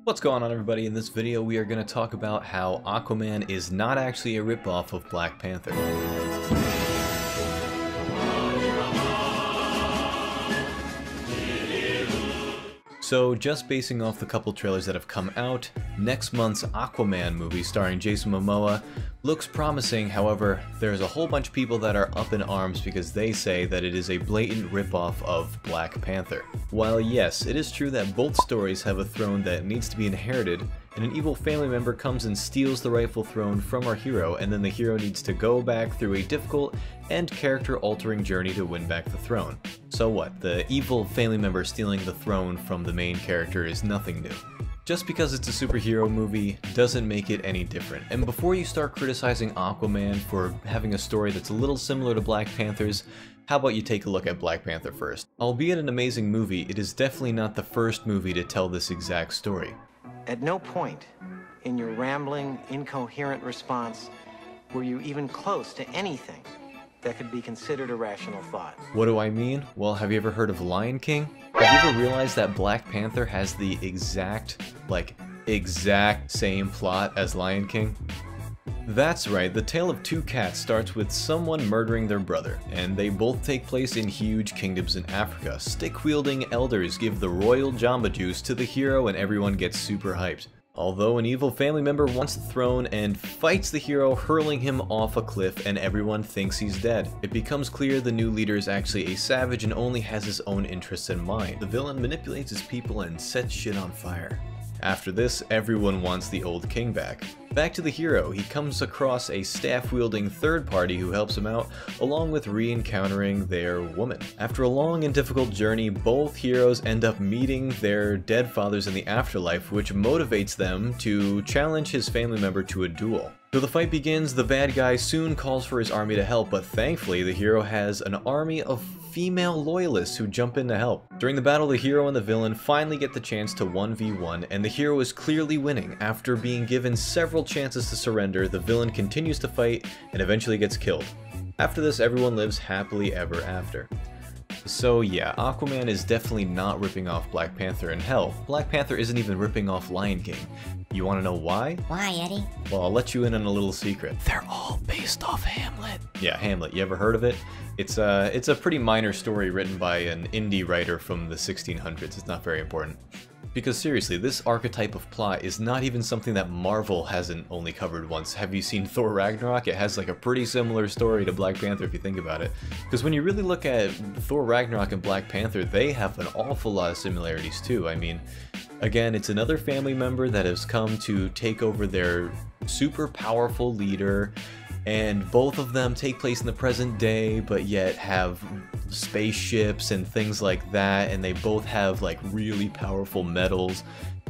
What's going on, everybody? In this video we are going to talk about how Aquaman is not actually a ripoff of Black Panther. So, just basing off the couple trailers that have come out, next month's Aquaman movie starring Jason Momoa looks promising. However, there's a whole bunch of people that are up in arms because they say that it is a blatant ripoff of Black Panther. While yes, it is true that both stories have a throne that needs to be inherited, and an evil family member comes and steals the rightful throne from our hero, and then the hero needs to go back through a difficult and character-altering journey to win back the throne. So what, the evil family member stealing the throne from the main character is nothing new. Just because it's a superhero movie doesn't make it any different. And before you start criticizing Aquaman for having a story that's a little similar to Black Panther's, how about you take a look at Black Panther first? Albeit an amazing movie, it is definitely not the first movie to tell this exact story. At no point in your rambling, incoherent response were you even close to anything that could be considered a rational thought. What do I mean? Well, have you ever heard of Lion King? Have you ever realized that Black Panther has the exact same plot as Lion King? That's right, the tale of two cats starts with someone murdering their brother, and they both take place in huge kingdoms in Africa. Stick-wielding elders give the royal Jamba Juice to the hero and everyone gets super hyped. Although an evil family member wants the throne and fights the hero, hurling him off a cliff, and everyone thinks he's dead. It becomes clear the new leader is actually a savage and only has his own interests in mind. The villain manipulates his people and sets shit on fire. After this, everyone wants the old king back. Back to the hero, he comes across a staff-wielding third party who helps him out, along with re-encountering their woman. After a long and difficult journey, both heroes end up meeting their dead fathers in the afterlife, which motivates them to challenge his family member to a duel. So the fight begins. The bad guy soon calls for his army to help, but thankfully the hero has an army of female loyalists who jump in to help. During the battle, the hero and the villain finally get the chance to 1v1, and the hero is clearly winning. After being given several chances to surrender, the villain continues to fight and eventually gets killed. After this, everyone lives happily ever after. So yeah, Aquaman is definitely not ripping off Black Panther, and hell, Black Panther isn't even ripping off Lion King. You wanna know why? Why, Eddie? Well, I'll let you in on a little secret. They're all based off Hamlet. Yeah, Hamlet. You ever heard of it? It's a pretty minor story written by an indie writer from the 1600s. It's not very important. Because seriously, this archetype of plot is not even something that Marvel hasn't only covered once. Have you seen Thor Ragnarok? It has like a pretty similar story to Black Panther if you think about it. Because when you really look at Thor Ragnarok and Black Panther, they have an awful lot of similarities too. I mean, again, it's another family member that has come to take over their super powerful leader, and both of them take place in the present day, but yet have spaceships and things like that, and they both have like really powerful metals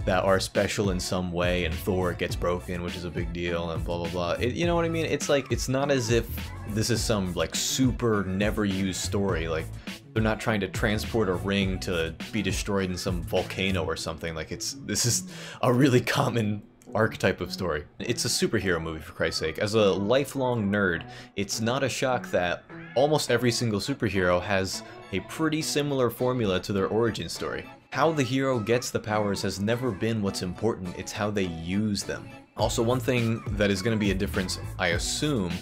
that are special in some way, and Thor gets broken, which is a big deal, and blah blah blah. You know what I mean? It's like, it's not as if this is some like super never used story. Like, they're not trying to transport a ring to be destroyed in some volcano or something. Like, this is a really common archetype of story. It's a superhero movie, for Christ's sake. As a lifelong nerd, it's not a shock that almost every single superhero has a pretty similar formula to their origin story. How the hero gets the powers has never been what's important, it's how they use them. Also, one thing that is going to be a difference, I assume,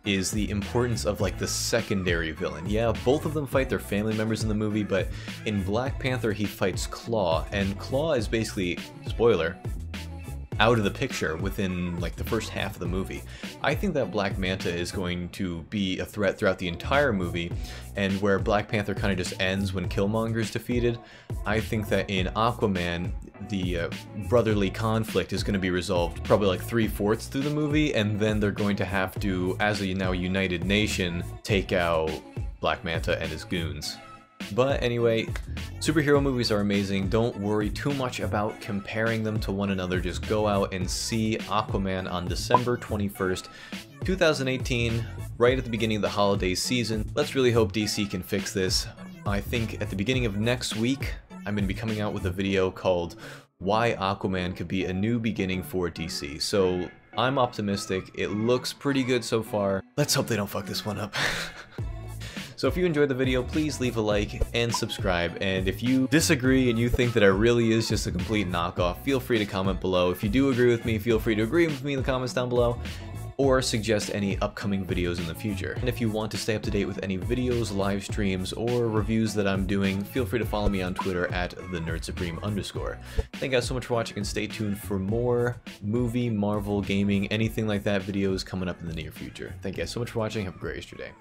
is the importance of like the secondary villain. Yeah, both of them fight their family members in the movie, but in Black Panther he fights Claw, and Claw is basically, spoiler, out of the picture within like the first half of the movie. I think that Black Manta is going to be a threat throughout the entire movie, and where Black Panther kind of just ends when Killmonger is defeated, I think that in Aquaman the brotherly conflict is going to be resolved probably like 3/4 through the movie, and then they're going to have to, as a now united nation, take out Black Manta and his goons. But anyway, superhero movies are amazing. Don't worry too much about comparing them to one another. Just go out and see Aquaman on December 21st, 2018, right at the beginning of the holiday season. Let's really hope DC can fix this. I think at the beginning of next week, I'm going to be coming out with a video called Why Aquaman Could Be a New Beginning for DC. So I'm optimistic. It looks pretty good so far. Let's hope they don't fuck this one up. So if you enjoyed the video, please leave a like and subscribe, and if you disagree and you think that it really is just a complete knockoff, feel free to comment below. If you do agree with me, feel free to agree with me in the comments down below, or suggest any upcoming videos in the future. And if you want to stay up to date with any videos, live streams, or reviews that I'm doing, feel free to follow me on Twitter at @TheNerdSupreme_. Thank you guys so much for watching, and stay tuned for more movie, Marvel, gaming, anything like that videos coming up in the near future. Thank you guys so much for watching. Have a great rest of your day.